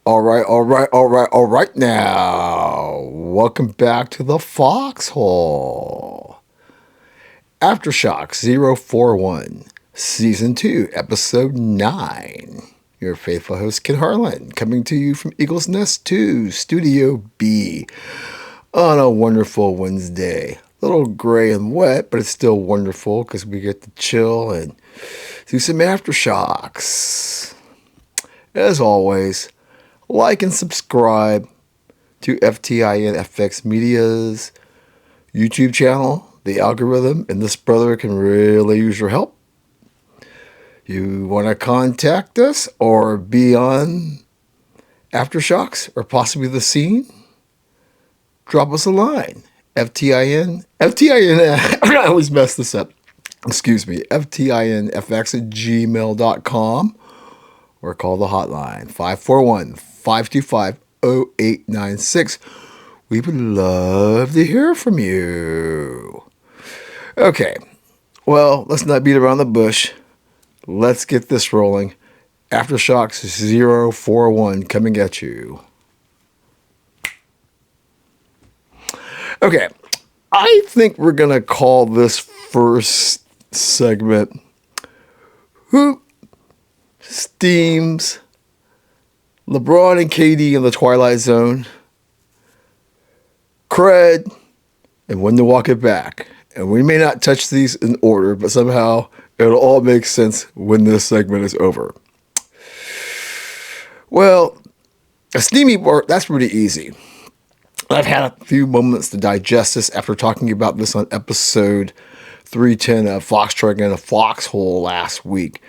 All right now. Welcome back to the Foxhole. AfterShoX 041, Season 2, Episode 9. Your faithful host, Kid Harlan, coming to you from Eagle's Nest 2, Studio B, on a wonderful Wednesday. A little gray and wet, but it's still wonderful because we get to chill and do some AfterShoX. As always, like and subscribe to FTINFX Media's YouTube channel. The algorithm and this brother can really use your help. You want to contact us or be on AfterShoX or possibly the scene? Drop us a line. FTIN, I always mess this up. Excuse me, FTINFX@gmail.com. Or call the hotline, 541-525-0896. We would love to hear from you. Okay, well, let's not beat around the bush. Let's get this rolling. AfterShoX 041 coming at you. Okay, I think we're going to call this first segment Who Steams LeBron and KD in the Twilight Zone, Cred, and When to Walk It Back. And we may not touch these in order, but somehow it'll all make sense when this segment is over. Well, a steamy part, that's pretty easy. I've had a few moments to digest this after talking about this on episode 310 of Foxtrot and a Foxhole last week.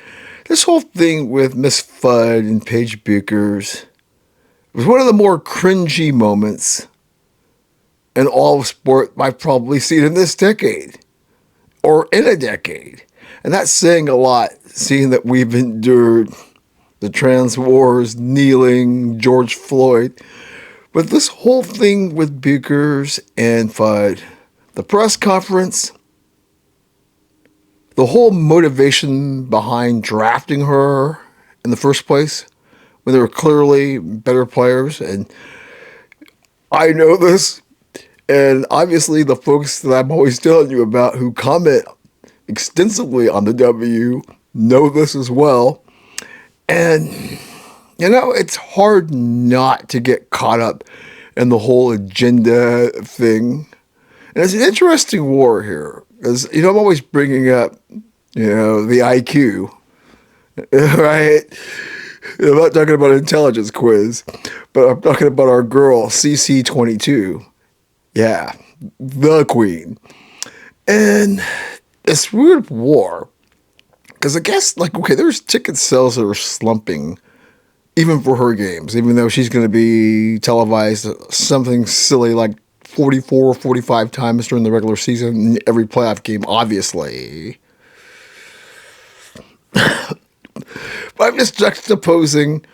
This whole thing with Miss Fudd and Paige Buchers was one of the more cringy moments in all of sport I've probably seen in this decade or in a decade. And that's saying a lot, seeing that we've endured the trans wars, kneeling, George Floyd. But this whole thing with Buchers and Fudd, the press conference, the whole motivation behind drafting her in the first place, when they were clearly better players, and I know this, and obviously the folks that I'm always telling you about who comment extensively on the W know this as well. And, you know, it's hard not to get caught up in the whole agenda thing. And it's an interesting war here. Because, you know, I'm always bringing up, you know, the IQ, right? I'm not talking about an intelligence quiz, but I'm talking about our girl, CC22. Yeah, the queen. And it's weird war. Because I guess, like, okay, there's ticket sales that are slumping, even for her games, even though she's going to be televised something silly like 44, 45 times during the regular season, every playoff game, obviously. But I'm just juxtaposing,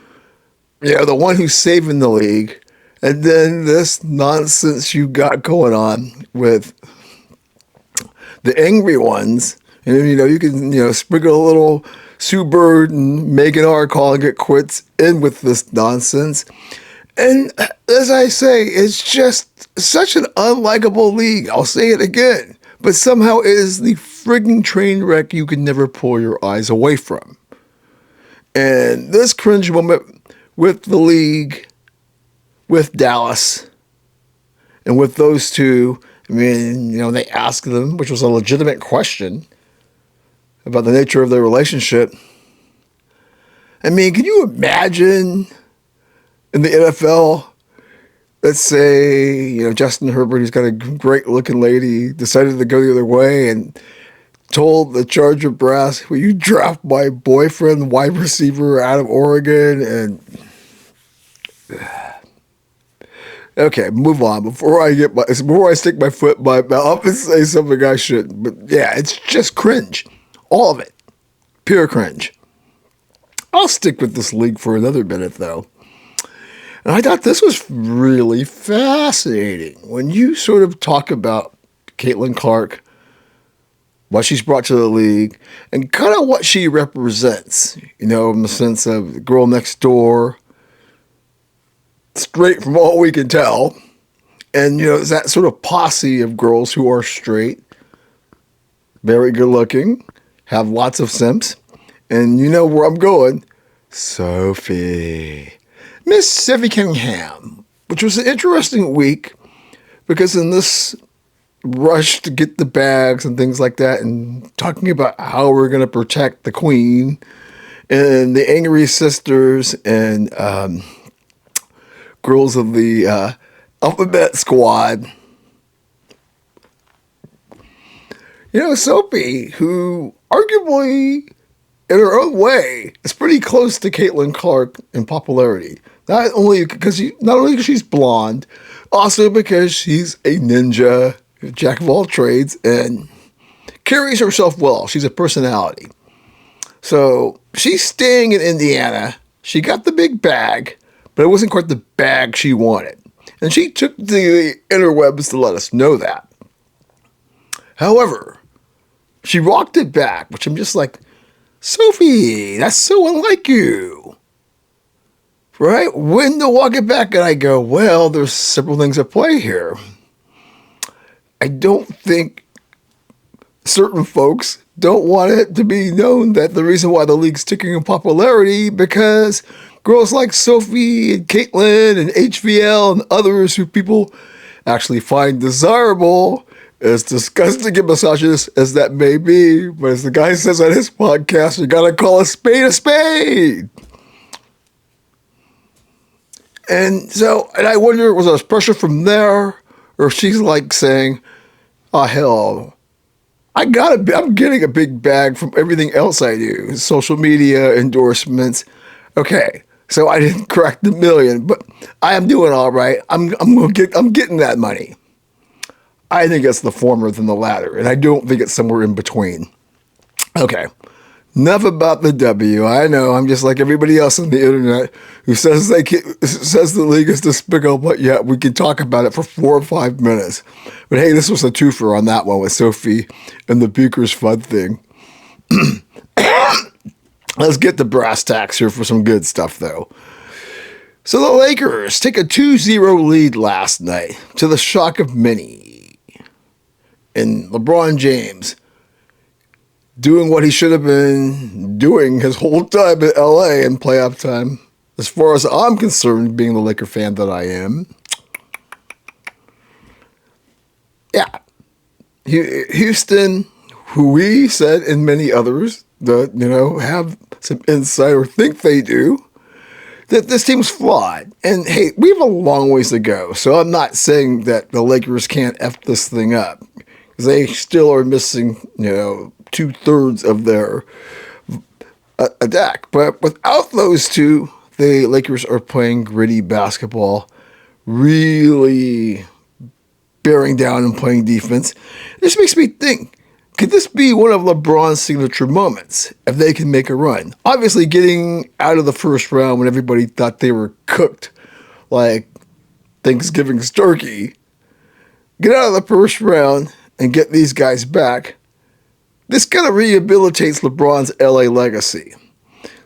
you know, the one who's saving the league, and then this nonsense you got going on with the angry ones. And, you know, you can, you know, sprinkle a little Sue Bird and Megan R. calling it quits in with this nonsense. And as I say, it's just such an unlikable league. I'll say it again. But somehow it is the frigging train wreck you can never pull your eyes away from. And this cringe moment with the league, with Dallas, and with those two, I mean, you know, they asked them, which was a legitimate question, about the nature of their relationship. I mean, can you imagine in the NFL, let's say, you know, Justin Herbert, who's got a great looking lady, decided to go the other way and told the Charger brass, will you draft my boyfriend, wide receiver out of Oregon? And okay, move on. Before I stick my foot in my mouth and say something I shouldn't. But yeah, it's just cringe. All of it. Pure cringe. I'll stick with this league for another minute, though. And I thought this was really fascinating. When you sort of talk about Caitlin Clark, what she's brought to the league, and kind of what she represents, you know, in the sense of the girl next door, straight from all we can tell. And, it's that sort of posse of girls who are straight, very good looking, have lots of simps. And you know where I'm going. Sophie. Miss Sophie Cunningham, which was an interesting week because in this rush to get the bags and things like that and talking about how we're going to protect the queen and the angry sisters and girls of the alphabet squad. Sophie, who arguably in her own way is pretty close to Caitlin Clark in popularity. Not only because she's blonde, also because she's a ninja, jack of all trades, and carries herself well. She's a personality. So she's staying in Indiana. She got the big bag, but it wasn't quite the bag she wanted. And she took the interwebs to let us know that. However, she rocked it back, which I'm just like, Sophie, that's so unlike you. Right? When to walk it back, and I go, well, there's several things at play here. I don't think certain folks don't want it to be known that the reason why the league's ticking in popularity because girls like Sophie and Caitlin and HVL and others who people actually find desirable, as disgusting and misogynist as that may be, but as the guy says on his podcast, you gotta call a spade a spade. And I wonder, was there pressure from there, or if she's like saying, oh hell, I'm getting a big bag from everything else I do, social media, endorsements. Okay, so I didn't crack the million, but I am doing all right. I'm getting that money. I think it's the former than the latter, and I don't think it's somewhere in between. Okay, enough about the W. I know I'm just like everybody else on the internet who says the league is despicable, but yet we can talk about it for 4 or 5 minutes. But hey, this was a twofer on that one with Sophie and the Beakers Fud thing. Let's get the brass tacks here for some good stuff, though. So the Lakers take a 2-0 lead last night to the shock of many. And LeBron James doing what he should have been doing his whole time in LA in playoff time. As far as I'm concerned, being the Laker fan that I am. Yeah. Houston, who we said and many others that, have some insight or think they do, that this team's flawed. And hey, we have a long ways to go. So I'm not saying that the Lakers can't F this thing up. They still are missing, 2/3 of their attack. But without those two, the Lakers are playing gritty basketball, really bearing down and playing defense. This makes me think, could this be one of LeBron's signature moments if they can make a run? Obviously, getting out of the first round when everybody thought they were cooked like Thanksgiving's turkey. Get out of the first round and get these guys back. This kind of rehabilitates LeBron's LA legacy.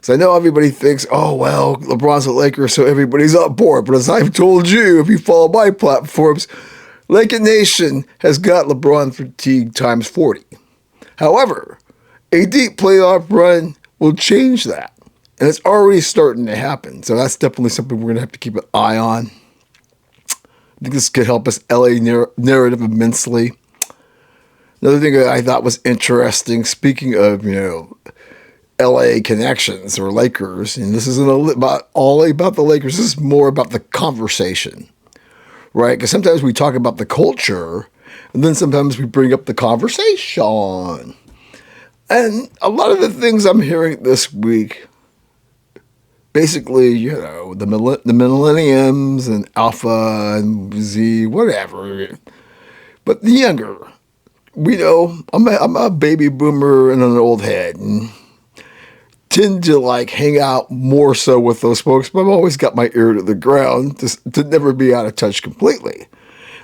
So I know everybody thinks, oh, well, LeBron's a Laker, so everybody's on board. But as I've told you, if you follow my platforms, Laker Nation has got LeBron fatigue times 40. However, a deep playoff run will change that. And it's already starting to happen. So that's definitely something we're going to have to keep an eye on. I think this could help us LA narrative immensely. Another thing that I thought was interesting, speaking of, LA connections or Lakers, and this isn't all about the Lakers, this is more about the conversation, right? Because sometimes we talk about the culture, and then sometimes we bring up the conversation. And a lot of the things I'm hearing this week, basically, the millenniums and Alpha and Z, whatever, but the younger, we know I'm a baby boomer and an old head and tend to hang out more so with those folks, but I've always got my ear to the ground to never be out of touch completely.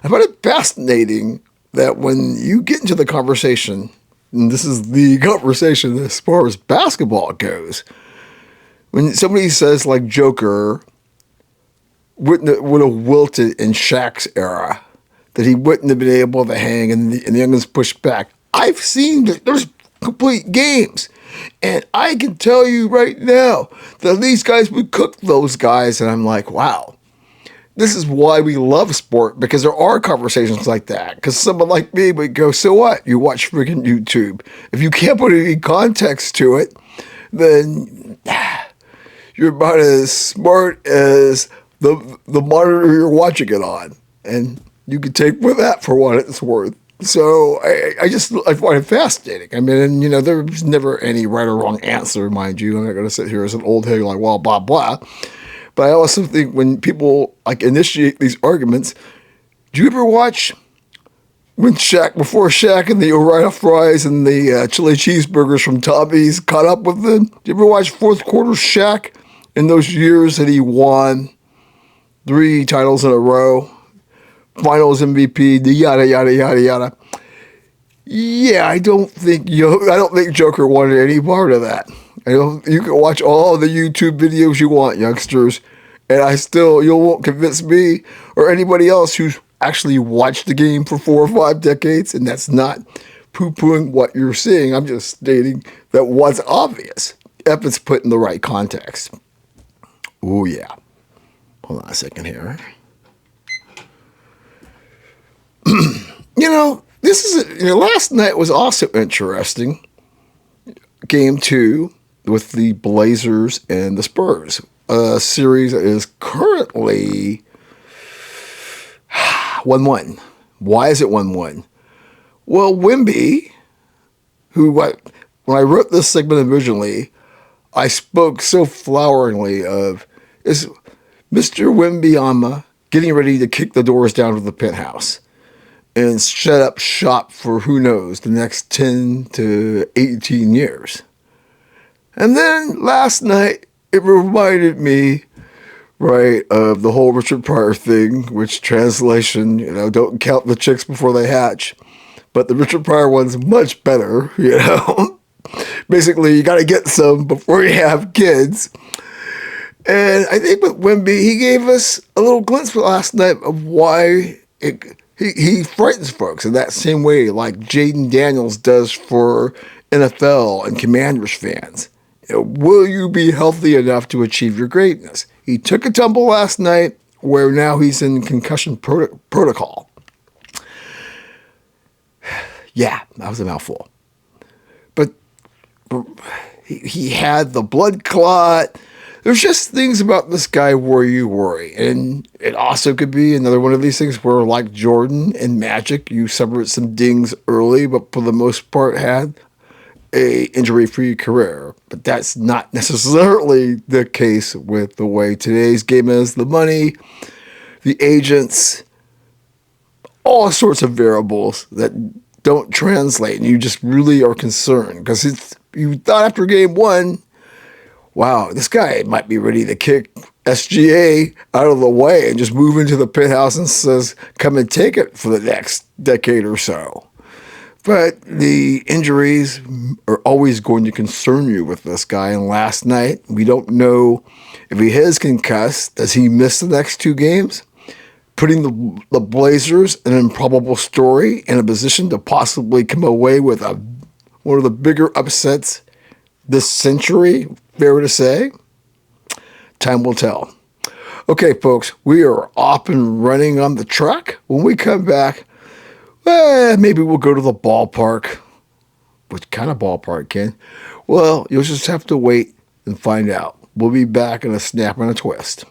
I find it fascinating that when you get into the conversation, and this is the conversation as far as basketball goes, when somebody says like Joker, would have wilted in Shaq's era, that he wouldn't have been able to hang, and the youngins pushed back. I've seen that there's complete games, and I can tell you right now that these guys would cook those guys, and I'm like, wow. This is why we love sport, because there are conversations like that. Because someone like me would go, so what? You watch freaking YouTube. If you can't put any context to it, then you're about as smart as the monitor you're watching it on. And you can take with that for what it's worth. So I find it fascinating. I mean, you know, there's never any right or wrong answer, mind you. I'm not going to sit here as an old head like, well, blah, blah. But I also think when people like initiate these arguments, do you ever watch when before Shaq and the Ore-Ida fries and the chili cheeseburgers from Tommy's caught up with them? Do you ever watch fourth quarter Shaq in those years that he won 3 titles in a row, Finals MVP, the yada yada yada yada? Yeah, I don't think Joker wanted any part of that. You can watch all the YouTube videos you want, youngsters, and you won't convince me or anybody else who's actually watched the game for 4 or 5 decades, and that's not poo-pooing what you're seeing. I'm just stating that what's obvious, if it's put in the right context. Oh, yeah. Hold on a second here. Last night was also interesting. Game 2 with the Blazers and the Spurs. A series that is currently 1-1. Why is it 1-1? Well, Wemby, when I wrote this segment originally, I spoke so floweringly of, is Mr. Wembanyama getting ready to kick the doors down to the penthouse and shut up shop for, who knows, the next 10 to 18 years. And then last night, it reminded me, right, of the whole Richard Pryor thing, which translation, don't count the chicks before they hatch. But the Richard Pryor one's much better, Basically, you got to get some before you have kids. And I think with Wemby, he gave us a little glimpse last night of why he frightens folks in that same way, like Jaden Daniels does for NFL and Commanders fans. Will you be healthy enough to achieve your greatness? He took a tumble last night, where now he's in concussion protocol. Yeah, that was a mouthful. But he had the blood clot. There's just things about this guy where you worry. And it also could be another one of these things where, like Jordan and Magic, you suffered some dings early, but for the most part had a injury-free career. But that's not necessarily the case with the way today's game is. The money, the agents, all sorts of variables that don't translate, and you just really are concerned because you thought after game 1, wow, this guy might be ready to kick SGA out of the way and just move into the penthouse and says, come and take it for the next decade or so. But the injuries are always going to concern you with this guy. And last night, we don't know if he is concussed. Does he miss the next 2 games? Putting the Blazers, an improbable story, in a position to possibly come away with one of the bigger upsets this century, fair to say? Time will tell. Okay, folks, we are off and running on the truck. When we come back, maybe we'll go to the ballpark. What kind of ballpark, Ken? Well, you'll just have to wait and find out. We'll be back in a snap and a twist.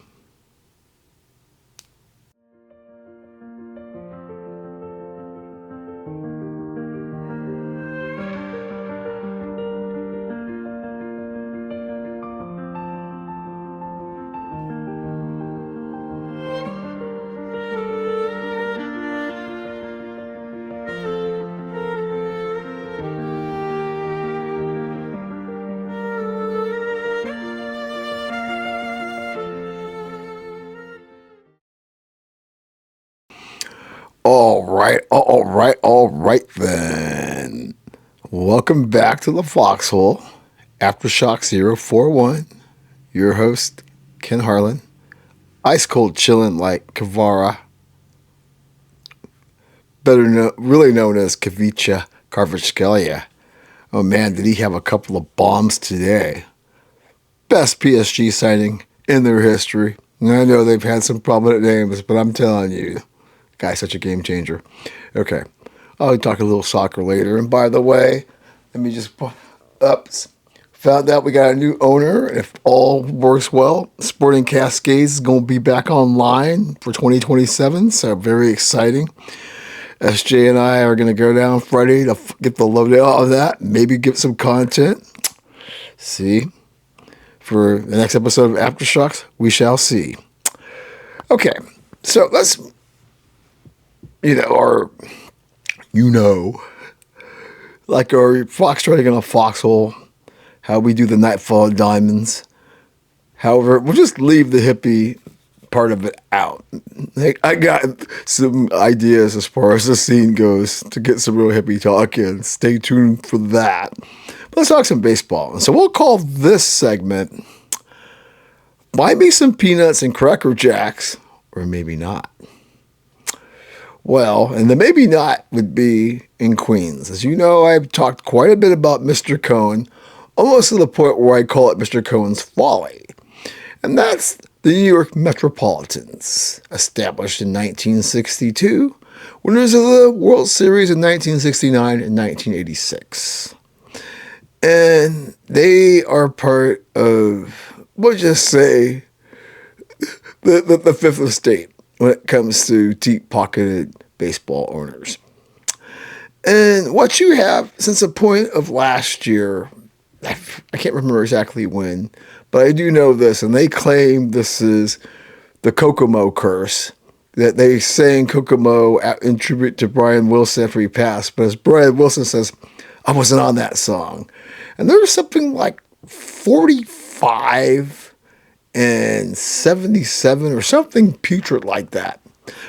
All right then. Welcome back to the Foxhole, AfterShoX 041. Your host, Ken Harlan. ice cold chillin' like Kavara, really known as Kavicha Kvaratskhelia. Oh man, did he have a couple of bombs today. Best PSG signing in their history. And I know they've had some prominent names, but I'm telling you, guy's such a game changer. Okay, I'll talk a little soccer later. And by the way, let me just put up. Found out we got a new owner. If all works well, Sporting Cascades is going to be back online for 2027. So very exciting. SJ and I are going to go down Friday to get the lowdown of that. Maybe get some content. See. For the next episode of AfterShoX, we shall see. Okay, so let's, like our fox trading in a foxhole, how we do the Nightfall of Diamonds. However, we'll just leave the hippie part of it out. I got some ideas as far as the scene goes to get some real hippie talk in. Stay tuned for that. But let's talk some baseball. And so we'll call this segment Buy Me Some Peanuts and Cracker Jacks, or maybe not. Well, and the maybe not would be in Queens. As you know, I've talked quite a bit about Mr. Cohen, almost to the point where I call it Mr. Cohen's Folly. And that's the New York Metropolitans, established in 1962, winners of the World Series in 1969 and 1986. And they are part of, we'll just say, the fifth estate when it comes to deep-pocketed baseball owners. And what you have since the point of last year, I can't remember exactly when, but I do know this, and they claim this is the Kokomo curse, that they sang Kokomo in tribute to Brian Wilson after he passed. But as Brian Wilson says, I wasn't on that song. And there was something like 45 and 77 or something putrid like that.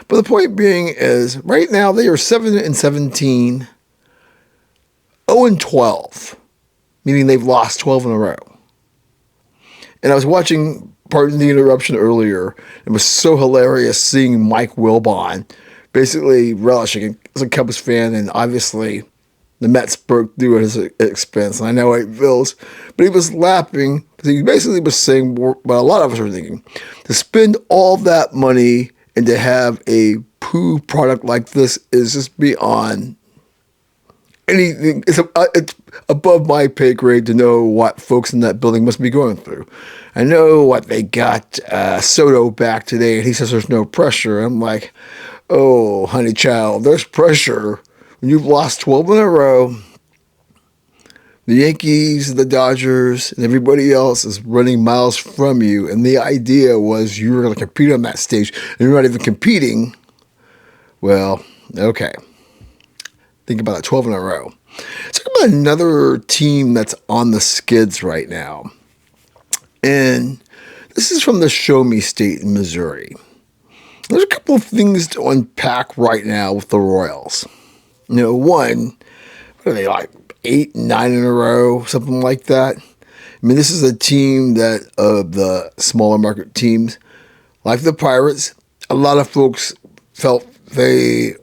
But the point being is, right now they are 7-17, 0-12, meaning they've lost 12 in a row. And I was watching, pardon the interruption earlier, it was so hilarious seeing Mike Wilbon basically relishing as a Cubs fan, and obviously the Mets broke through at his expense. And I know it feels, but he was laughing because he basically was saying what a lot of us are thinking: to spend all that money and to have a poo product like this is just beyond anything. It's above my pay grade to know what folks in that building must be going through. I know what they got Soto back today, and he says there's no pressure. I'm like, oh, honey child, there's pressure. When you've lost 12 in a row, the Yankees, the Dodgers, and everybody else is running miles from you. And the idea was you were going to compete on that stage, and you're not even competing. Well, okay. Think about it, 12 in a row. Let's talk about another team that's on the skids right now. And this is from the Show Me State in Missouri. There's a couple of things to unpack right now with the Royals. One, what are they, like 8, 9 in a row, something like that? I mean, this is a team that of the smaller market teams, like the Pirates, a lot of folks felt they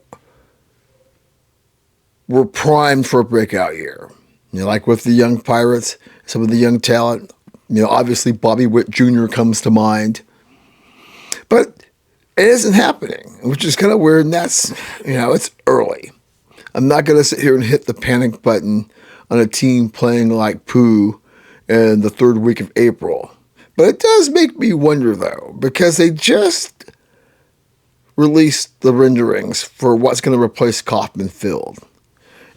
were primed for a breakout year. Like with the young Pirates, some of the young talent, obviously Bobby Witt Jr. comes to mind. But it isn't happening, which is kind of weird, and that's, it's early. I'm not going to sit here and hit the panic button on a team playing like poo in the third week of April. But it does make me wonder, though, because they just released the renderings for what's going to replace Kauffman Field.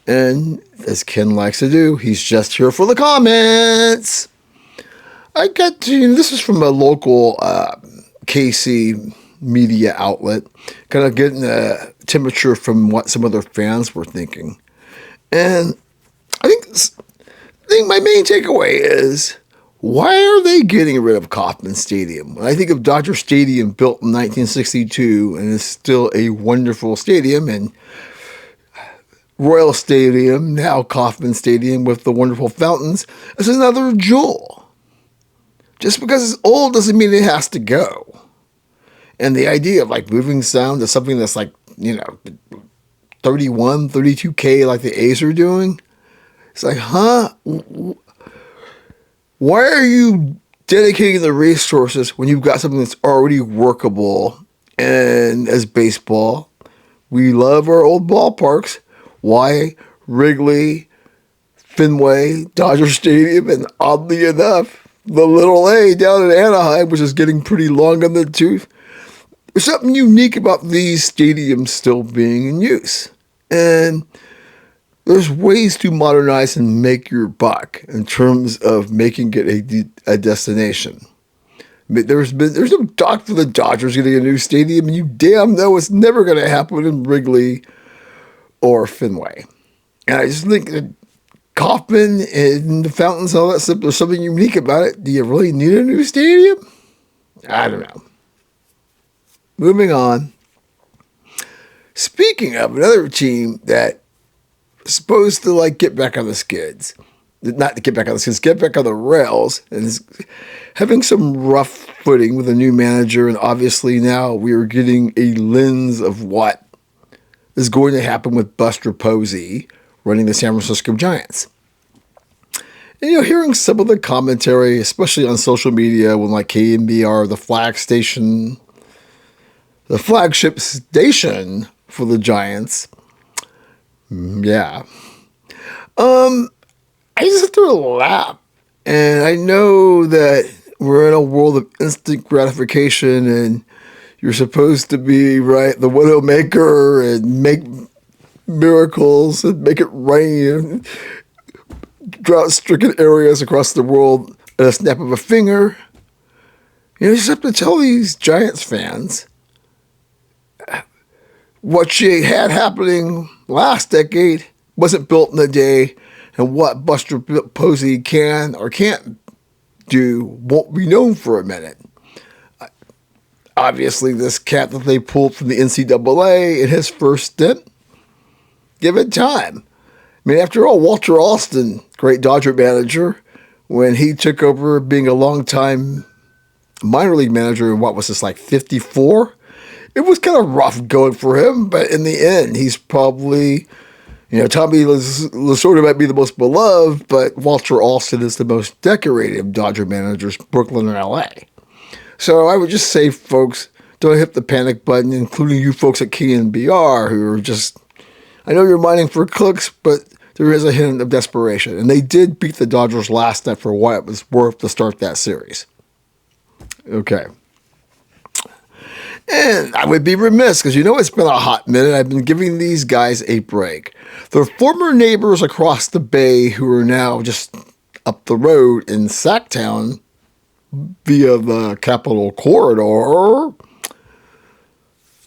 And as Ken likes to do, he's just here for the comments. I got to, this is from a local KC media outlet, kind of getting a temperature from what some of their fans were thinking. And I think my main takeaway is, why are they getting rid of Kauffman Stadium? When I think of Dodger Stadium, built in 1962, and is still a wonderful stadium, and Royal Stadium, now Kauffman Stadium with the wonderful fountains, is another jewel. Just because it's old doesn't mean it has to go. And the idea of like moving sound to something that's like, 31, 32K like the A's are doing. It's like, huh? Why are you dedicating the resources when you've got something that's already workable? And as baseball, we love our old ballparks. Why Wrigley, Fenway, Dodger Stadium, and oddly enough, the Little A down in Anaheim, which is getting pretty long on the tooth. There's something unique about these stadiums still being in use. And there's ways to modernize and make your buck in terms of making it a destination. I mean, there's no talk for the Dodgers getting a new stadium, and you damn know it's never going to happen in Wrigley or Fenway. And I just think that Kauffman and the fountains and all that stuff, there's something unique about it. Do you really need a new stadium? I don't know. Moving on. Speaking of another team that is supposed to like get back on the skids, not to get back on the skids, get back on the rails, and is having some rough footing with a new manager, and obviously now we are getting a lens of what is going to happen with Buster Posey running the San Francisco Giants. And hearing some of the commentary, especially on social media, when like KNBR, the flagship station for the Giants. Yeah. I just have to laugh. And I know that we're in a world of instant gratification and you're supposed to be, right, the widowmaker and make miracles and make it rain in drought-stricken areas across the world at a snap of a finger. You just have to tell these Giants fans what she had happening last decade wasn't built in a day, and what Buster Posey can or can't do won't be known for a minute. Obviously, this cat that they pulled from the NCAA in his first stint, give it time. I mean, after all, Walter Alston, great Dodger manager, when he took over being a longtime minor league manager in what was this, like 54? It was kind of rough going for him, but in the end, he's probably, Tommy Lasorda might be the most beloved, but Walter Alston is the most decorated of Dodger managers, Brooklyn and LA. So I would just say, folks, don't hit the panic button, including you folks at KNBR who are just, I know you're mining for clicks, but there is a hint of desperation. And they did beat the Dodgers last night for what it was worth to start that series. Okay. And I would be remiss, because it's been a hot minute. I've been giving these guys a break. Their former neighbors across the bay who are now just up the road in Sacktown via the Capitol Corridor.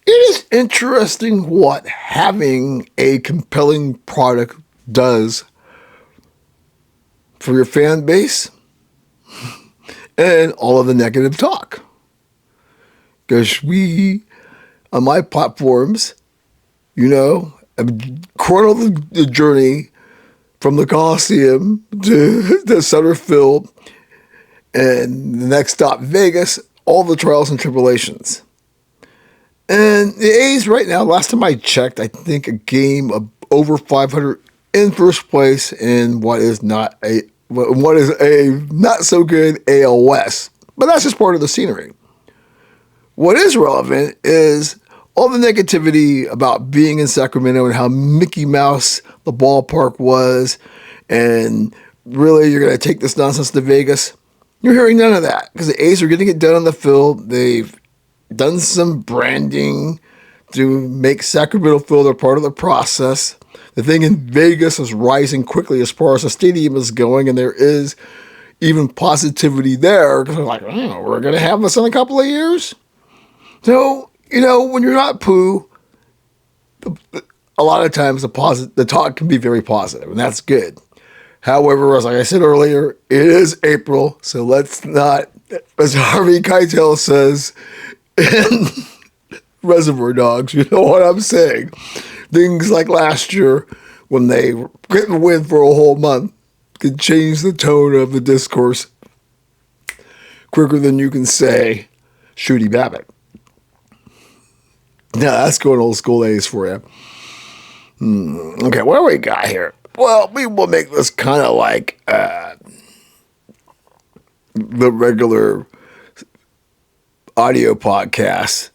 It is interesting what having a compelling product does for your fan base and all of the negative talk. Because we, on my platforms, have chronicled the journey from the Coliseum to the center field and the next stop, Vegas, all the trials and tribulations. And the A's right now, last time I checked, I think a game of over 500 in first place in what is a not so good AL West. But that's just part of the scenery. What is relevant is all the negativity about being in Sacramento and how Mickey Mouse the ballpark was, and really you're going to take this nonsense to Vegas. You're hearing none of that because the A's are getting it done on the field. They've done some branding to make Sacramento feel they're part of the process. The thing in Vegas is rising quickly as far as the stadium is going, and there is even positivity there because they're like, we're going to have this in a couple of years. So, when you're not poo, a lot of times the talk can be very positive, and that's good. However, as I said earlier, it is April, so let's not, as Harvey Keitel says in Reservoir Dogs, you know what I'm saying. Things like last year, when they couldn't win for a whole month, could change the tone of the discourse quicker than you can say, Shooty Babbitt. Yeah, that's going old school days for you. Okay, what do we got here? Well, we will make this kind of like the regular audio podcast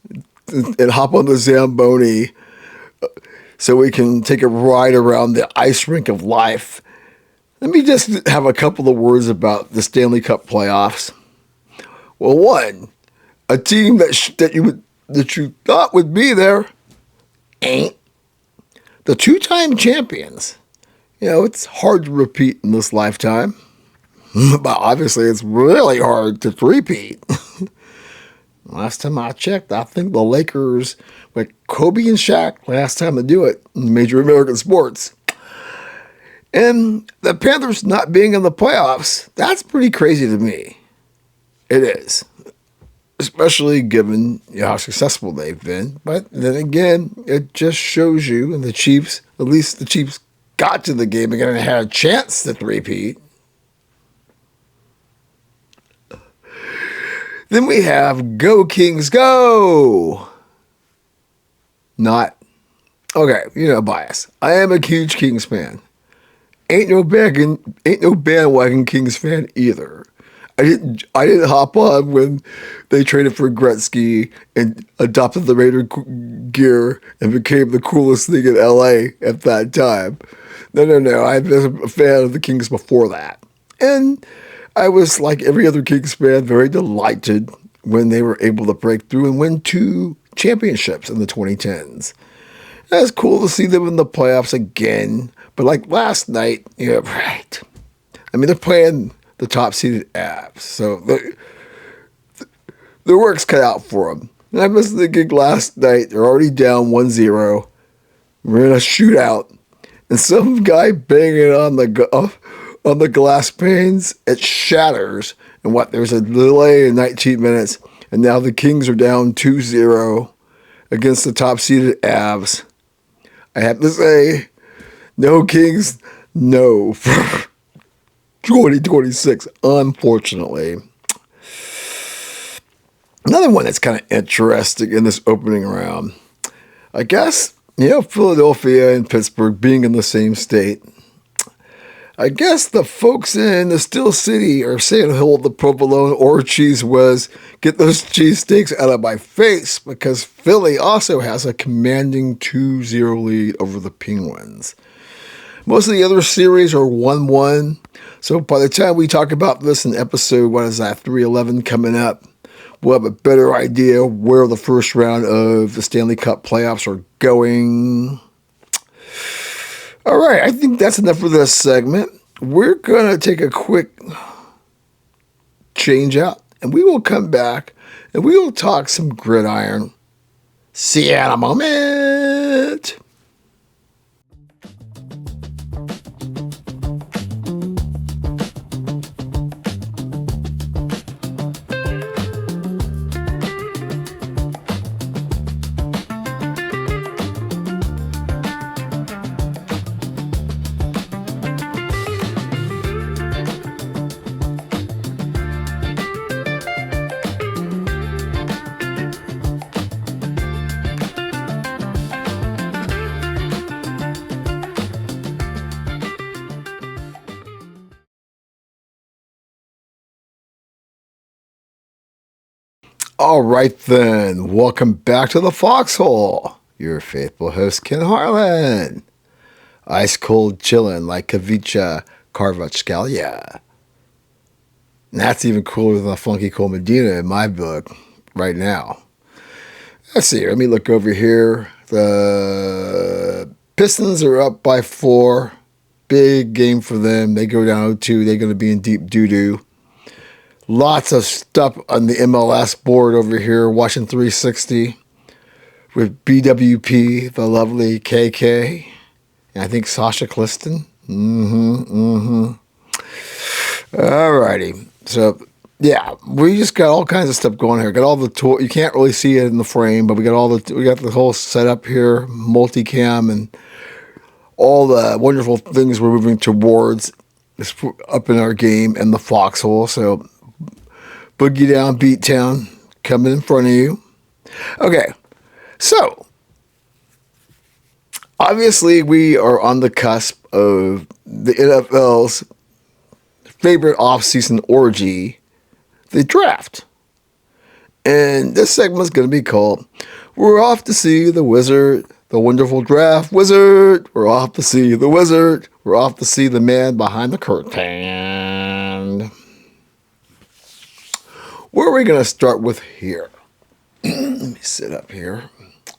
and hop on the Zamboni so we can take a ride around the ice rink of life. Let me just have a couple of words about the Stanley Cup playoffs. Well, one, a team that you thought would be there ain't. The two-time champions. You know, it's hard to repeat in this lifetime. But obviously, it's really hard to repeat. Last time I checked, I think the Lakers with Kobe and Shaq last time to do it in major American sports. And the Panthers not being in the playoffs, that's pretty crazy to me. It is. Especially given how successful they've been. But then again, it just shows you, and the Chiefs, at least the Chiefs got to the game again and had a chance to repeat. Then we have Go Kings Go! Not, okay, bias. I am a huge Kings fan. Ain't no bandwagon Kings fan either. I didn't hop on when they traded for Gretzky and adopted the Raider gear and became the coolest thing in LA at that time. No. I've been a fan of the Kings before that. And I was, like every other Kings fan, very delighted when they were able to break through and win 2 championships in the 2010s. It's cool to see them in the playoffs again. But like last night, right. I mean, they're playing the top-seeded Avs. So the work's cut out for them. And I missed the gig last night. They're already down 1-0. We're in a shootout. And some guy banging on the glass panes, it shatters. And there's a delay in 19 minutes. And now the Kings are down 2-0 against the top-seeded Avs. I have to say, no Kings, no. 2026, unfortunately. Another one that's kind of interesting in this opening round. I guess, Philadelphia and Pittsburgh being in the same state. I guess the folks in the Steel City are saying, hold the provolone or cheese whiz, get those cheesesteaks out of my face, because Philly also has a commanding 2-0 lead over the Penguins. Most of the other series are 1-1. So by the time we talk about this in episode, 311 coming up, we'll have a better idea where the first round of the Stanley Cup playoffs are going. All right, I think that's enough for this segment. We're going to take a quick change out, and we will come back, and we will talk some gridiron. See you in a moment. All right, then. Welcome back to the Foxhole. Your faithful host, Ken Harlan. Ice cold chillin' like Kavicha Kvaratskhelia. And that's even cooler than the Funky Cole Medina in my book right now. Let's see. Let me look over here. The Pistons are up by 4. Big game for them. They go down 0-2. They're going to be in deep doo-doo. Lots of stuff on the MLS board over here, watching 360 with BWP, the lovely KK, and I think Sasha Cliston. Alrighty. So, yeah, we just got all kinds of stuff going here. Got all the tool. You can't really see it in the frame, but we got the whole setup here, multicam, and all the wonderful things we're moving towards up in our game and the Foxhole. So, Boogie Down, Beat Town, coming in front of you. Okay, so Obviously, we are on the cusp of the NFL's favorite offseason orgy, the draft. And this segment is going to be called We're Off to See the Wizard, the Wonderful Draft Wizard. We're off to see the wizard. We're off to see the man behind the curtain. Where are we going to start with here? Let me sit up here.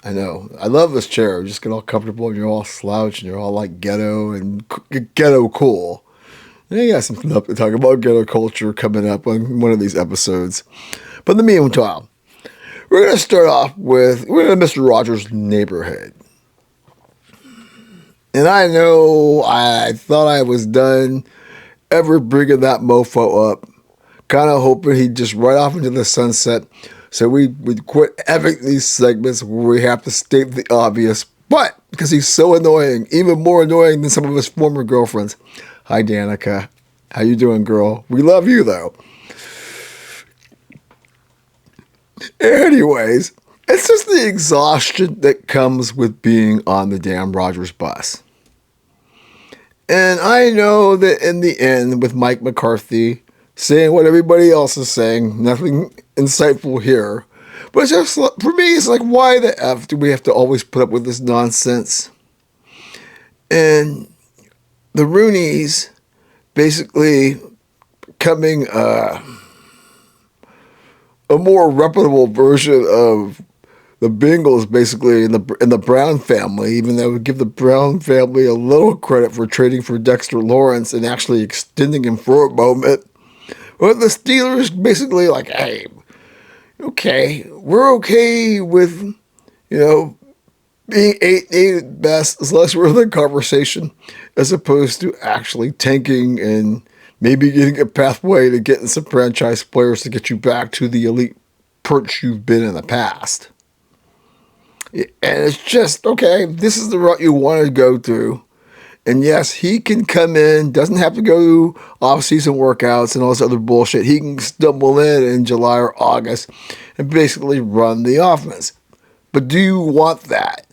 I know. I love this chair. You just get all comfortable and you're all slouched and you're all like ghetto and ghetto cool. And I got something up to talk about ghetto culture coming up on one of these episodes. But in the meanwhile, we're going to start off with Mr. Rogers' neighborhood. And I know I thought I was done ever bringing that mofo up. Kind of hoping he'd just ride off into the sunset. So we'd quit having these segments where we have to state the obvious. But because he's so annoying, even more annoying than some of his former girlfriends. Hi, Danica. How you doing, girl? We love you, though. Anyways, it's just the exhaustion that comes with being on the damn Rogers bus. And I know that in the end, with Mike McCarthy saying what everybody else is saying, nothing insightful here. But it's just, for me, it's like, why the F do we have to always put up with this nonsense? And the Rooneys basically becoming a more reputable version of the Bengals, basically, in the Brown family, even though we give the Brown family a little credit for trading for Dexter Lawrence and actually extending him for a moment. But the Steelers basically like, hey, okay, we're okay with, being 8-8 at best, as long as we're in the conversation, as opposed to actually tanking and maybe getting a pathway to getting some franchise players to get you back to the elite perch you've been in the past. And it's just, okay, this is the route you want to go through. And yes, he can come in, doesn't have to go off-season workouts and all this other bullshit. He can stumble in July or August and basically run the offense. But do you want that?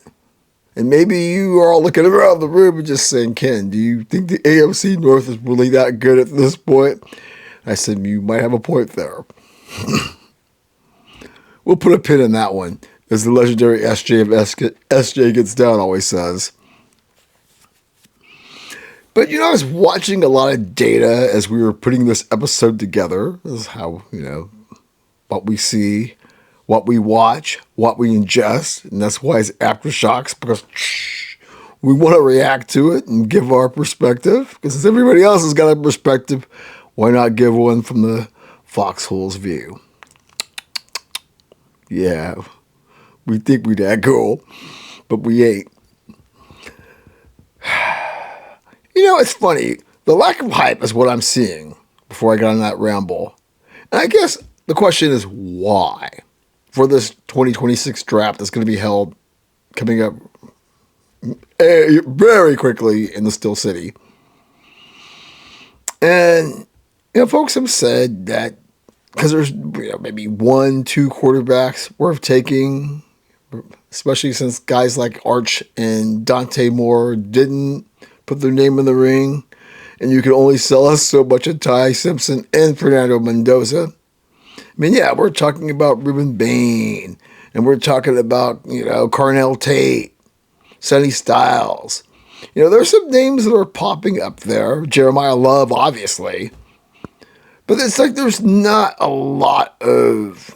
And maybe you are all looking around the room and just saying, Ken, do you think the AFC North is really that good at this point? I said, you might have a point there. We'll put a pin in that one, as the legendary SJ of SJ Gets Down always says. But, I was watching a lot of data as we were putting this episode together. This is how, what we see, what we watch, what we ingest. And that's why it's AfterShoX, because we want to react to it and give our perspective. Because since everybody else has got a perspective, why not give one from the foxhole's view? Yeah, we think we that cool, but we ain't. It's funny. The lack of hype is what I'm seeing before I got on that ramble. And I guess the question is why for this 2026 draft that's going to be held coming up very quickly in the Steel City. And, folks have said that because there's maybe 1-2 quarterbacks worth taking, especially since guys like Arch and Dante Moore didn't put their name in the ring, and you can only sell us so much of Ty Simpson and Fernando Mendoza. I mean, yeah, we're talking about Ruben Bain, and we're talking about, Carnell Tate, Sonny Styles. There's some names that are popping up there. Jeremiah Love, obviously. But it's like there's not a lot of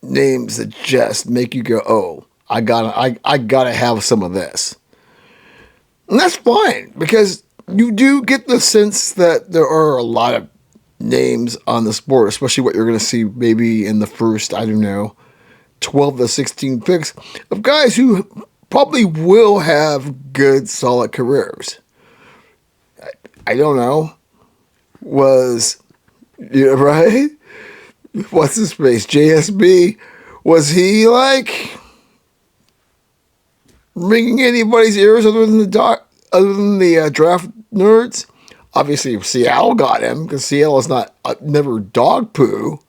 names that just make you go, oh, I gotta have some of this. And that's fine, because you do get the sense that there are a lot of names on the sport, especially what you're going to see maybe in the first, 12 to 16 picks of guys who probably will have good, solid careers. I don't know. Right? What's his face? JSB? Was he like ringing anybody's ears other than the draft nerds? Obviously, Seattle got him because Seattle is never dog poo.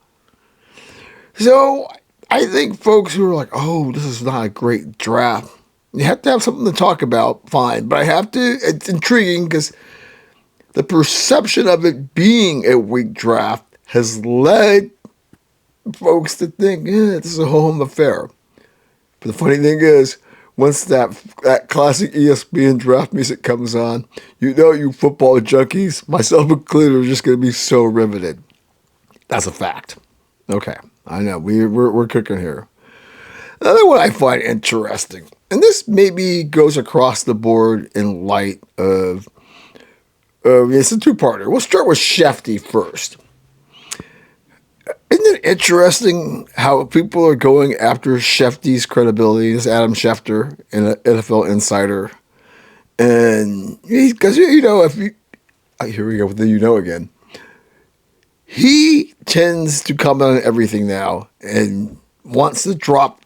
So I think folks who are like, "Oh, this is not a great draft," You have to have something to talk about, fine. But it's intriguing because the perception of it being a weak draft has led folks to think, this is a home affair. But the funny thing is, once that classic ESPN draft music comes on, you football junkies, myself included, are just going to be so riveted. That's a fact. Okay, I know we're cooking here. Another one I find interesting, and this maybe goes across the board in light of it's a two-parter. We'll start with Shefty first. Isn't it interesting how people are going after Shefty's credibility? This Adam Schefter, an NFL insider, and because if you here we go with the again. He tends to comment on everything now and wants to drop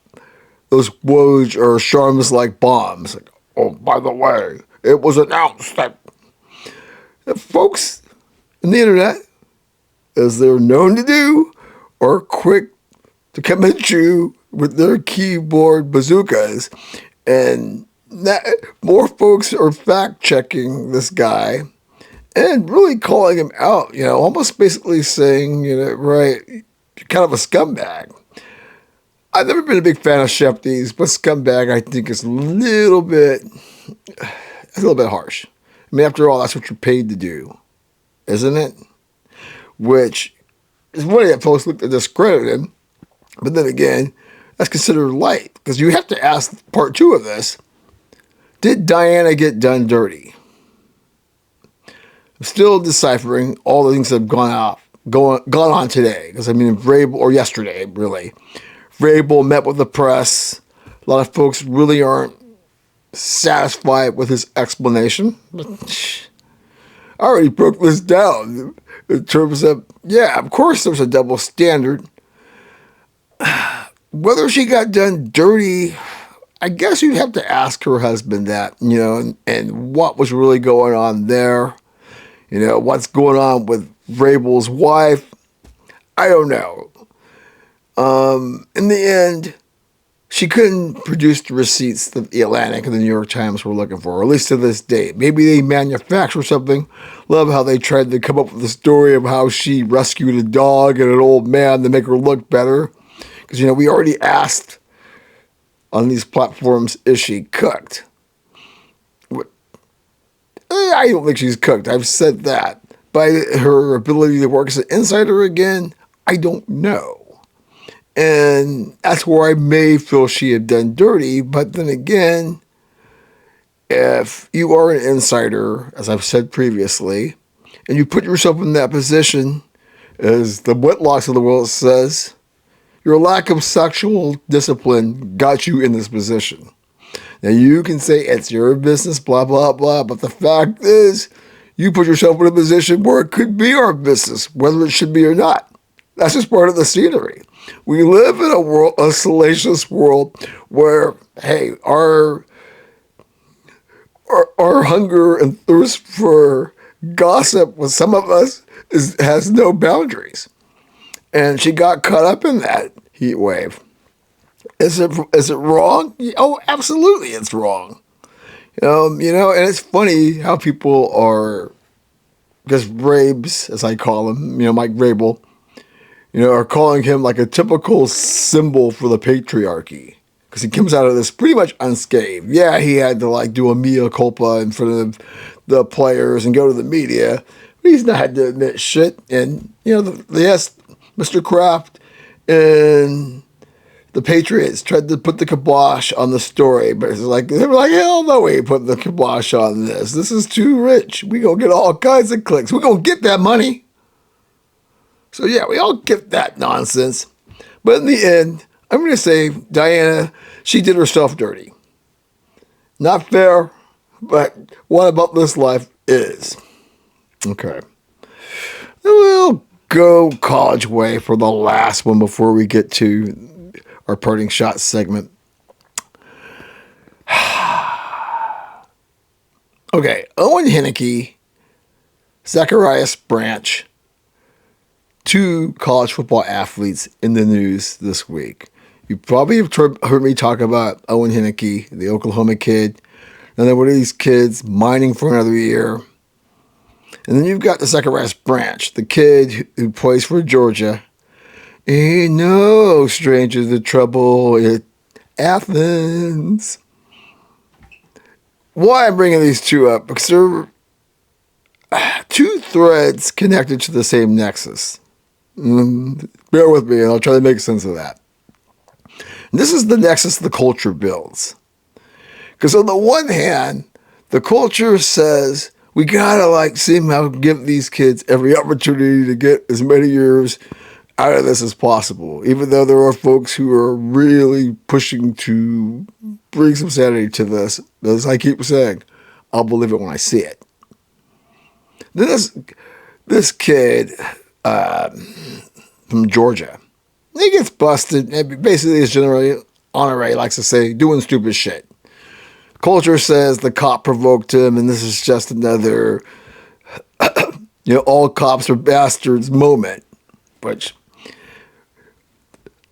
those Woj or Sharms like bombs. Like, oh, by the way, it was announced that the folks on the internet, as they're known to do, are quick to come at you with their keyboard bazookas. And more folks are fact checking this guy and really calling him out, almost basically saying, right, you're kind of a scumbag. I've never been a big fan of Shefty's, but scumbag I think is a little bit harsh. I mean, after all, that's what you're paid to do, isn't it? Which is funny that folks look to discredit him, but then again, that's considered light, because you have to ask part two of this. Did Diana get done dirty? I'm still deciphering all the things that have gone on today, because Vrabel, or yesterday, really. Vrabel met with the press. A lot of folks really aren't satisfied with his explanation. But I already broke this down in terms of, of course there's a double standard. Whether she got done dirty, I guess you'd have to ask her husband that, and what was really going on there. What's going on with Vrabel's wife. I don't know. In the end, she couldn't produce the receipts that the Atlantic and the New York Times were looking for, or at least to this day. Maybe they manufactured something. Love how they tried to come up with the story of how she rescued a dog and an old man to make her look better. Because, we already asked on these platforms, is she cooked? I don't think she's cooked. I've said that. By her ability to work as an insider again, I don't know. And that's where I may feel she had done dirty. But then again, if you are an insider, as I've said previously, and you put yourself in that position, as the Whitlocks of the world says, your lack of sexual discipline got you in this position. Now, you can say it's your business, blah, blah, blah, but the fact is, you put yourself in a position where it could be our business, whether it should be or not. That's just part of the scenery. We live in a salacious world where, hey, our hunger and thirst for gossip with some of us has no boundaries. And she got caught up in that heat wave. Is it wrong? Oh, absolutely, it's wrong. And it's funny how people are, because Vrabes, as I call him, Mike Vrabel, are calling him like a typical symbol for the patriarchy. Because he comes out of this pretty much unscathed. Yeah, he had to do a mea culpa in front of the players and go to the media. But he's not had to admit shit. And, yes, Mr. Kraft and the Patriots tried to put the kibosh on the story, but they were like, hell no, we ain't putting the kibosh on this. This is too rich. We gonna get all kinds of clicks. We gonna get that money. So yeah, we all get that nonsense. But in the end, I'm gonna say Diana, she did herself dirty. Not fair, but what about this life is? Okay. We'll go college way for the last one before we get to our parting shot segment. Okay, Owen Henneke, Zacharias Branch, two college football athletes in the news this week. You probably have heard me talk about Owen Henneke, the Oklahoma kid. And then one of these kids mining for another year. And then you've got the second Zacharias Branch, the kid who plays for Georgia. Ain't no stranger to trouble at Athens. Why I'm bringing these two up? Because they're two threads connected to the same nexus. Bear with me and I'll try to make sense of that. And this is the nexus the culture builds. Because on the one hand, the culture says we gotta somehow give these kids every opportunity to get as many years out of this as possible, even though there are folks who are really pushing to bring some sanity to this. As I keep saying, I'll believe it when I see it. This kid from Georgia, he gets busted. Basically, it's generally Honore likes to say, doing stupid shit. Culture says the cop provoked him, and this is just another, all cops are bastards moment, which,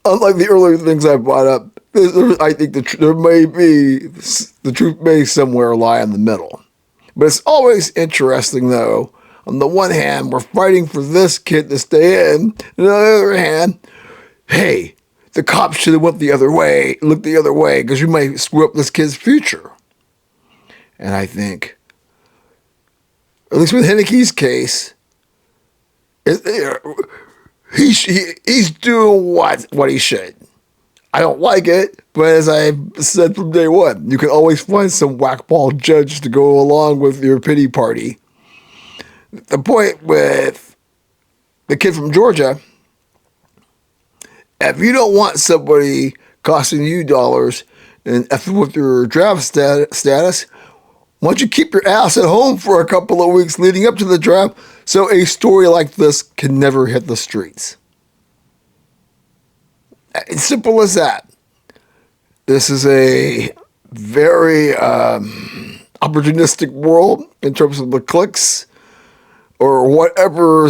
unlike the earlier things I brought up, I think the truth may somewhere lie in the middle. But it's always interesting, though. On the one hand, we're fighting for this kid to stay in. And on the other hand, hey, the cops should have looked the other way, because you might screw up this kid's future. And I think, at least with Henneke's case, he's doing what he should. I don't like it, but as I said from day one, you can always find some whackball judge to go along with your pity party. The point with the kid from Georgia, if you don't want somebody costing you dollars and effing with your draft status, why don't you keep your ass at home for a couple of weeks leading up to the draft so a story like this can never hit the streets? It's simple as that. This is a very opportunistic world in terms of the clicks or whatever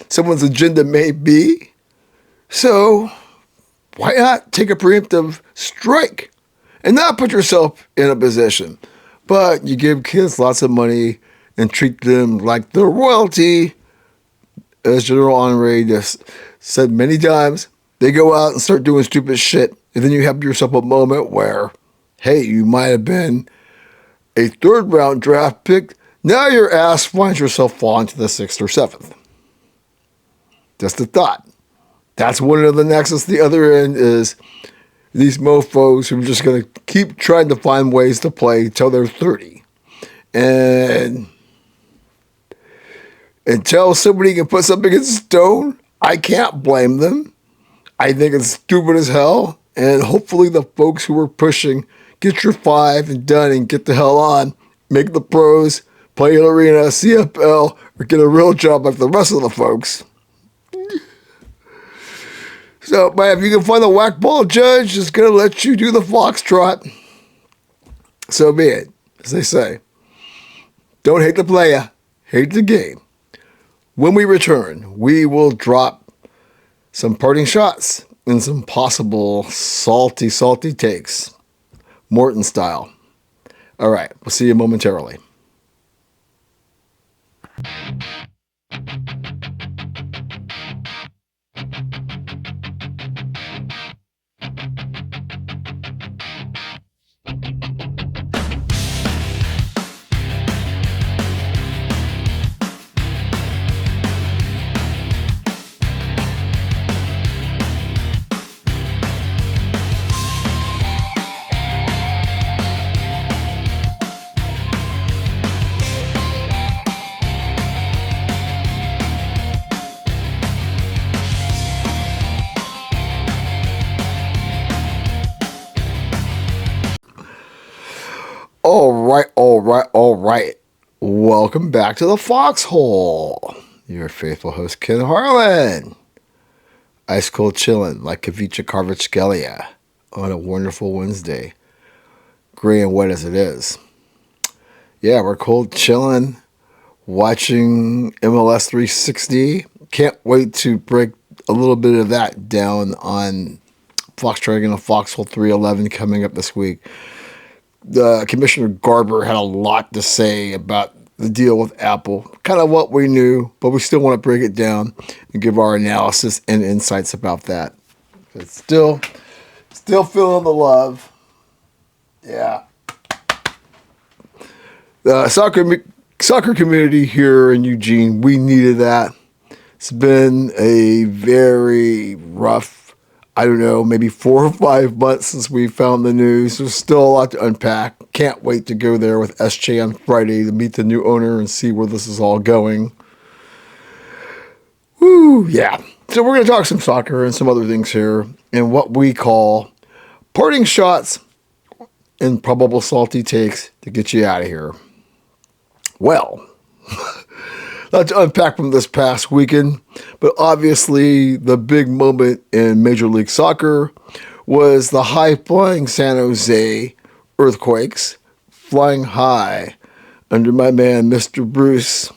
someone's agenda may be. So why not take a preemptive strike and not put yourself in a position? But you give kids lots of money and treat them like they're royalty. As General Honore just said many times, they go out and start doing stupid shit. And then you have yourself a moment where, hey, you might have been a third round draft pick. Now your ass finds yourself falling to the 6th or 7th. Just a thought. That's one of the nexus. The other end is these mofos who are just going to keep trying to find ways to play till they're 30. And until somebody can put something in stone, I can't blame them. I think it's stupid as hell. And hopefully the folks who are pushing, get your 5 and done and get the hell on, make the pros, play an arena, CFL, or get a real job like the rest of the folks. So, but if you can find a whack-ball judge that's going to let you do the foxtrot, so be it. As they say, don't hate the player, hate the game. When we return, we will drop some parting shots and some possible salty takes, Morton style. All right, we'll see you momentarily. All right. Welcome back to the Foxhole. Your faithful host, Ken Harlan. Ice cold chillin' like Kavicha Kvaratskhelia on a wonderful Wednesday. Gray and wet as it is. Yeah, we're cold chillin', watching MLS 360. Can't wait to break a little bit of that down on Foxtrot and a Foxhole 311 coming up this week. The Commissioner Garber had a lot to say about the deal with Apple. Kind of what we knew, but we still want to break it down and give our analysis and insights about that. It's still feeling the love. Yeah. The soccer community here in Eugene, we needed that. It's been a very rough, I don't know, maybe 4 or 5 months since we found the news. There's still a lot to unpack. Can't wait to go there with SJ on Friday to meet the new owner and see where this is all going. Woo, yeah. So we're going to talk some soccer and some other things here and what we call parting shots and probable salty takes to get you out of here. Well, not to unpack from this past weekend, but obviously the big moment in Major League Soccer was the high-flying San Jose Earthquakes flying high under my man, Mr. Bruce,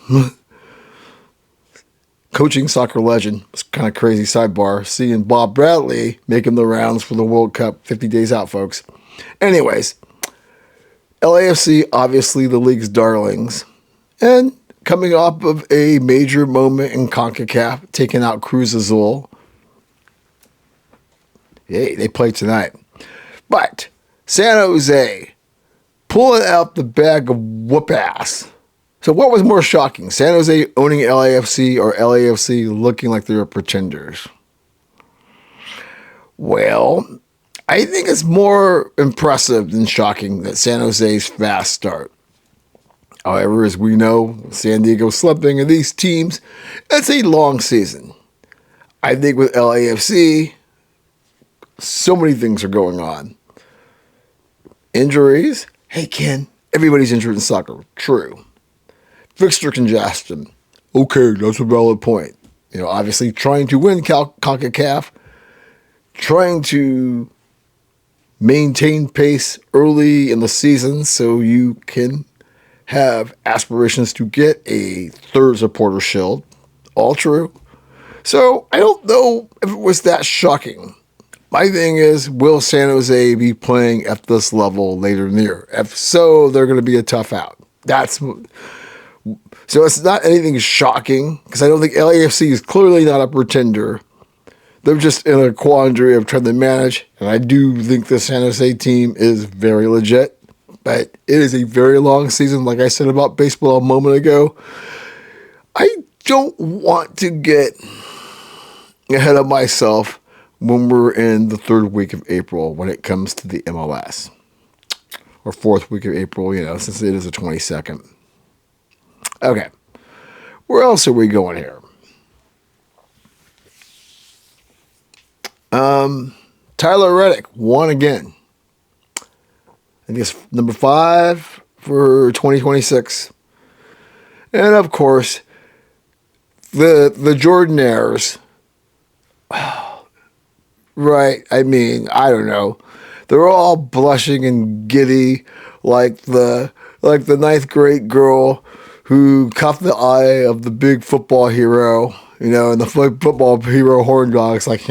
coaching soccer legend. It's kind of crazy sidebar, seeing Bob Bradley making the rounds for the World Cup 50 days out, folks. Anyways, LAFC, obviously the league's darlings, and coming off of a major moment in CONCACAF, taking out Cruz Azul. Hey, they play tonight. But San Jose pulling out the bag of whoop ass. So what was more shocking, San Jose owning LAFC or LAFC looking like they were pretenders? Well, I think it's more impressive than shocking that San Jose's fast start. However, as we know, San Diego slipping and these teams, it's a long season. I think with LAFC, so many things are going on. Injuries. Hey, Ken, everybody's injured in soccer. True. Fixture congestion. Okay, that's a valid point. You know, obviously trying to win CONCACAF, trying to maintain pace early in the season so you can have aspirations to get a third supporter shield. All true. So I don't know if it was that shocking. My thing is, will San Jose be playing at this level later in the year? If so, they're going to be a tough out. So it's not anything shocking because I don't think LAFC is clearly not a pretender. They're just in a quandary of trying to manage, and I do think the San Jose team is very legit. But it is a very long season, like I said about baseball a moment ago. I don't want to get ahead of myself when we're in the third week of April when it comes to the MLS. Or fourth week of April, since it is the 22nd. Okay. Where else are we going here? Tyler Reddick won again. I think it's number 5 for 2026. And of course, the Jordanaires. Right, I mean, I don't know. They're all blushing and giddy like the ninth grade girl who caught the eye of the big football hero, and the football hero horn dog's like,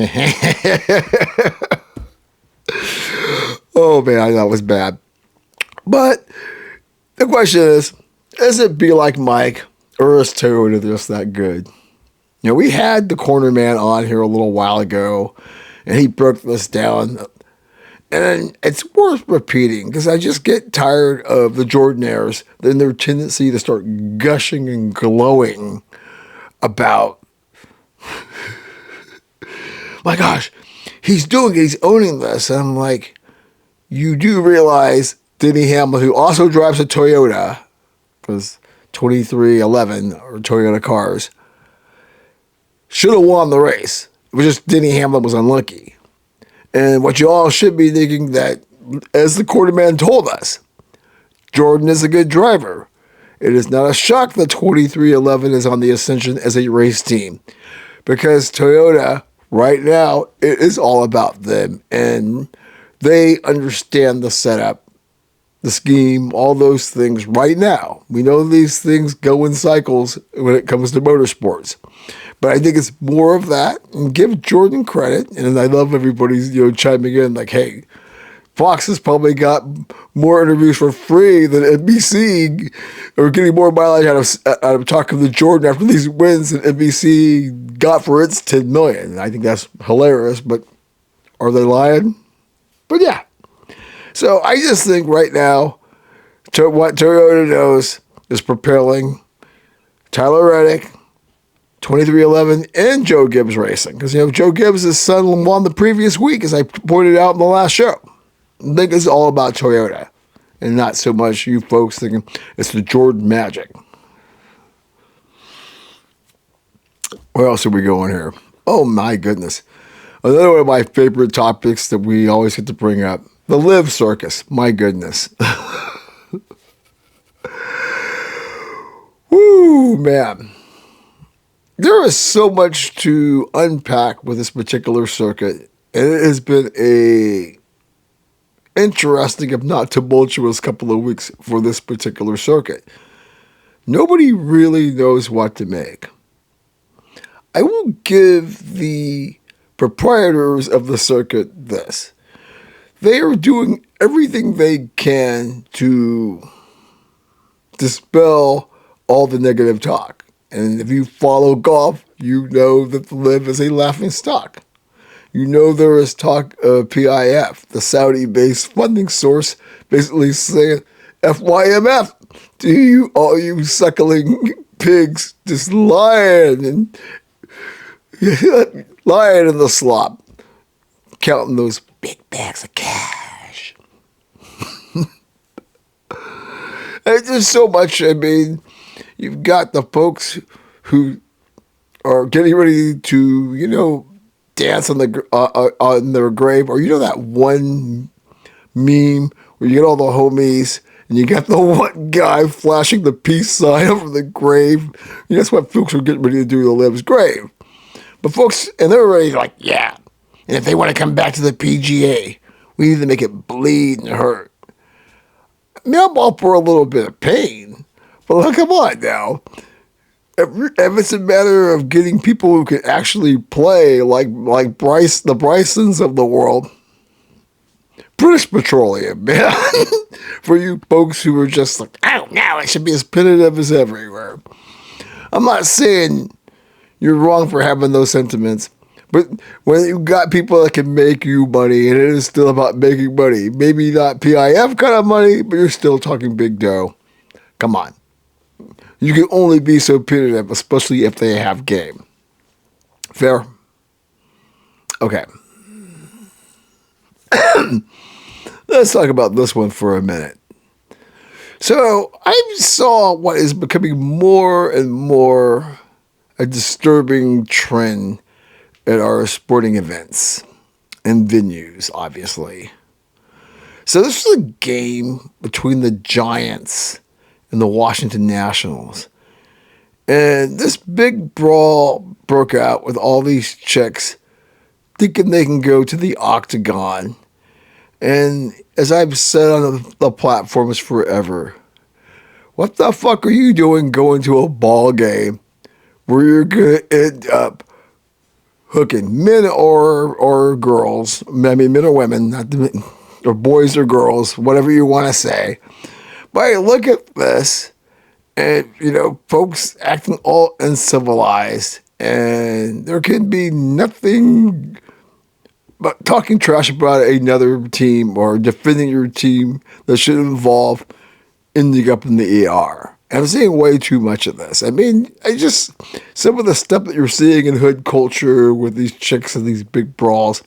oh man, I thought it was bad. But the question is it Be Like Mike or is Toyota just that good? We had the corner man on here a little while ago, and he broke this down. And it's worth repeating because I just get tired of the Jordanaires and their tendency to start gushing and glowing about, my gosh, he's doing it, he's owning this. And I'm like, you do realize Denny Hamlin, who also drives a Toyota, because 2311 or Toyota cars, should have won the race. It was just Denny Hamlin was unlucky. And what you all should be thinking that, as the quarterman told us, Jordan is a good driver. It is not a shock that 2311 is on the ascension as a race team. Because Toyota, right now, it is all about them. And they understand the setup, the scheme, all those things right now. We know these things go in cycles when it comes to motorsports. But I think it's more of that, and give Jordan credit. And I love everybody's, chiming in like, hey, Fox has probably got more interviews for free than NBC, or getting more mileage out of talking to Jordan after these wins than NBC got for its 10 million. And I think that's hilarious, but are they lying? But yeah. So I just think right now, what Toyota knows is propelling Tyler Reddick, 2311, and Joe Gibbs Racing. Because, Joe Gibbs' son won the previous week, as I pointed out in the last show. I think it's all about Toyota, and not so much you folks thinking it's the Jordan magic. Where else are we going here? Oh my goodness. Another one of my favorite topics that we always get to bring up, the Live Circus. My goodness. Woo, man. There is so much to unpack with this particular circuit, and it has been a interesting, if not tumultuous, couple of weeks for this particular circuit. Nobody really knows what to make. I will give the proprietors of the circuit this. They are doing everything they can to dispel all the negative talk. And if you follow golf, you know that the Live is a laughing stock. You know there is talk of PIF, the Saudi-based funding source, basically saying, FYMF, to you, all you suckling pigs, just lying in the slop, counting those big bags of cash. It's just so much. I mean, you've got the folks who are getting ready to, dance on their grave, or that one meme where you get all the homies and you got the one guy flashing the peace sign over the grave. That's what folks are getting ready to do to Liv's grave. But folks, and they're already like, yeah. And if they want to come back to the PGA, we need to make it bleed and hurt. I mean, I'm all for a little bit of pain, but look, come on now. If it's a matter of getting people who can actually play, like Bryce, the Brysons of the world, British Petroleum, man. For you folks who are just like, oh no, it should be as punitive as everywhere. I'm not saying you're wrong for having those sentiments, but when you got people that can make you money, and it is still about making money, maybe not PIF kind of money, but you're still talking big dough. Come on. You can only be so punitive, especially if they have game. Fair? Okay. Let's talk about this one for a minute. So, I saw what is becoming more and more a disturbing trend at our sporting events and venues, obviously. So, this was a game between the Giants and the Washington Nationals. And this big brawl broke out with all these chicks thinking they can go to the octagon. And as I've said on the platforms forever, what the fuck are you doing going to a ball game where you're going to end up hooking men or girls, I mean men or women, or boys or girls, whatever you want to say. But I look at this, and, folks acting all uncivilized, and there can be nothing but talking trash about another team or defending your team that should involve ending up in the ER. And I'm seeing way too much of this. I mean, some of the stuff that you're seeing in hood culture with these chicks and these big brawls,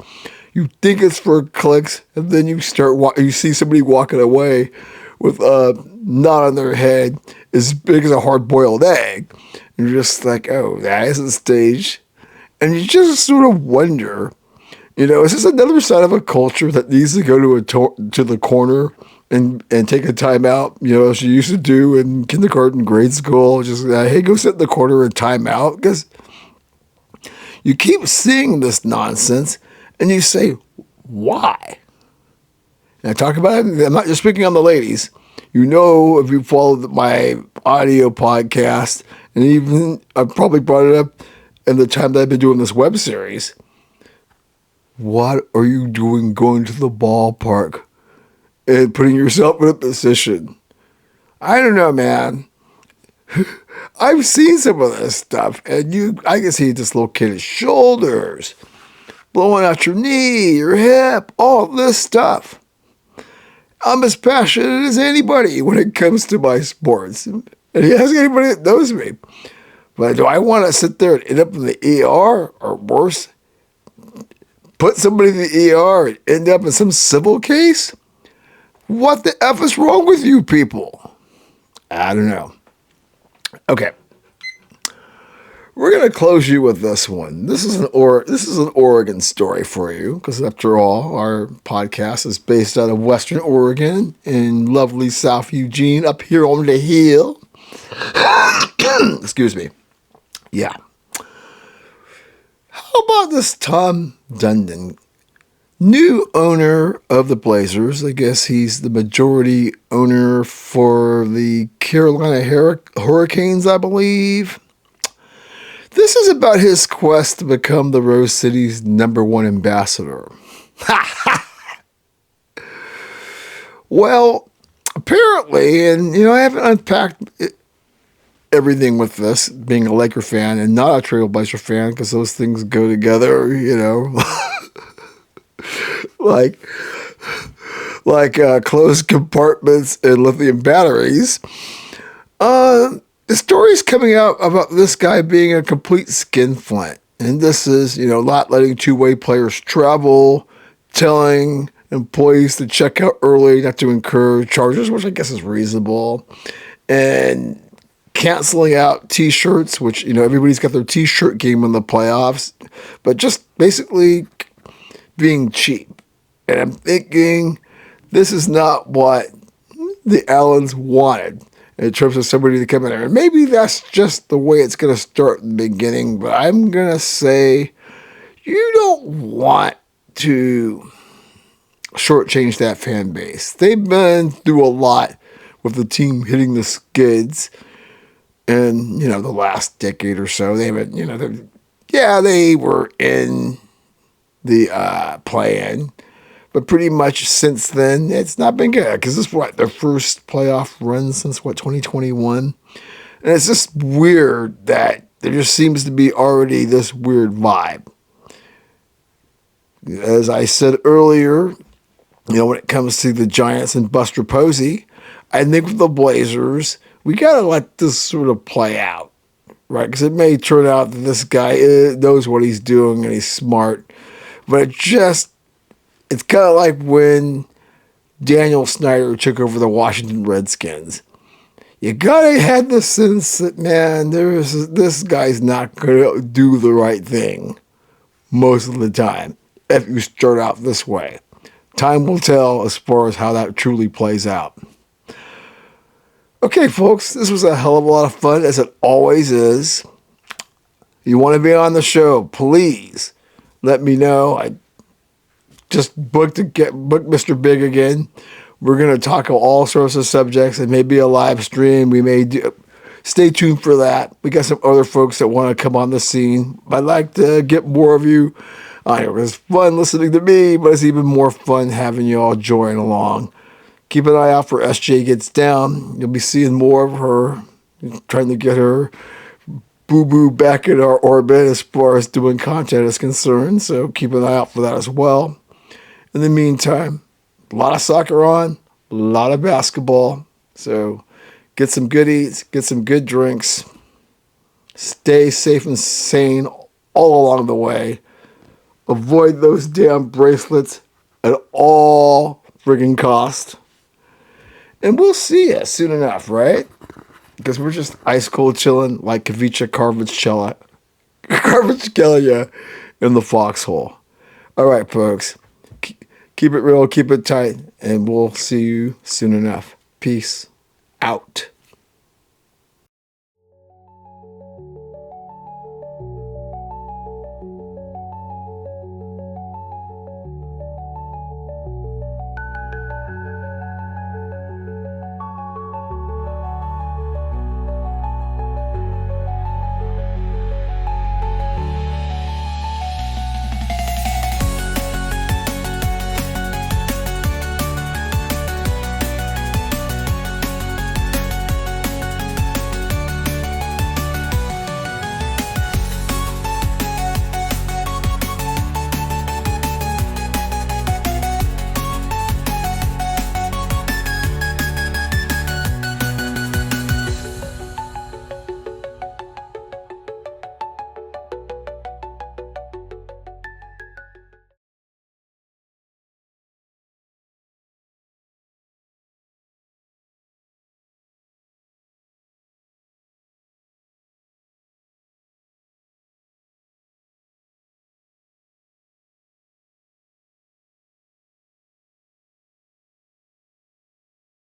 you think it's for clicks, and then you see somebody walking away with a knot on their head as big as a hard-boiled egg. And you're just like, oh, that isn't staged. And you just sort of wonder, is this another side of a culture that needs to go to the corner and take a timeout, as you used to do in kindergarten, grade school? Just, hey, go sit in the corner and time out. Because you keep seeing this nonsense, and you say, why? And I talk about it, I'm not just speaking on the ladies. If you followed my audio podcast, and even I probably brought it up in the time that I've been doing this web series. What are you doing going to the ballpark and putting yourself in a position? I don't know, man. I've seen some of this stuff, and I can see dislocated shoulders, blowing out your knee, your hip, all this stuff. I'm as passionate as anybody when it comes to my sports. And ask anybody that knows me. But do I want to sit there and end up in the ER or worse? Put somebody in the ER and end up in some civil case? What the F is wrong with you people? I don't know. Okay. We're going to close you with this one. This is an Oregon story for you, because after all, our podcast is based out of Western Oregon in lovely South Eugene, up here on the hill. Excuse me. Yeah. How about this Tom Dundon, new owner of the Blazers? I guess he's the majority owner for the Carolina Hurricanes, I believe. This is about his quest to become the Rose City's #1 ambassador. Well, apparently, and I haven't unpacked everything with this, being a Laker fan and not a Trailblazer fan, because those things go together, like closed compartments and lithium batteries. The story's coming out about this guy being a complete skinflint. And this is, not letting two-way players travel, telling employees to check out early, not to incur charges, which I guess is reasonable, and canceling out T-shirts, which, everybody's got their T-shirt game in the playoffs, but just basically being cheap. And I'm thinking this is not what the Allens wanted in terms of somebody to come in there. And maybe that's just the way it's going to start in the beginning, but I'm going to say you don't want to shortchange that fan base. They've been through a lot with the team hitting the skids in, the last decade or so. They haven't, they were in the play-in, but pretty much since then, it's not been good, because this is their first playoff run since 2021. And it's just weird that there just seems to be already this weird vibe. As I said earlier, when it comes to the Giants and Buster Posey, I think with the Blazers, we got to let this sort of play out, right? Because it may turn out that this guy knows what he's doing and he's smart, but it's kind of like when Daniel Snyder took over the Washington Redskins. You gotta have the sense that, man, this guy's not gonna do the right thing most of the time if you start out this way. Time will tell as far as how that truly plays out. Okay, folks, this was a hell of a lot of fun, as it always is. You want to be on the show, please let me know. I just booked Mr. Big again. We're going to talk about all sorts of subjects and maybe a live stream. We may do. Stay tuned for that. We got some other folks that want to come on the scene. I'd like to get more of you. It was fun listening to me, but it's even more fun having you all join along. Keep an eye out for SJ Gets Down. You'll be seeing more of her, trying to get her boo-boo back in our orbit as far as doing content is concerned. So keep an eye out for that as well. In the meantime, a lot of soccer on, a lot of basketball. So get some good eats, get some good drinks. Stay safe and sane all along the way. Avoid those damn bracelets at all friggin' cost. And we'll see you soon enough, right? Because we're just ice cold chilling like Kavicha Kvaratskhelia in the foxhole. All right, folks. Keep it real, keep it tight, and we'll see you soon enough. Peace out.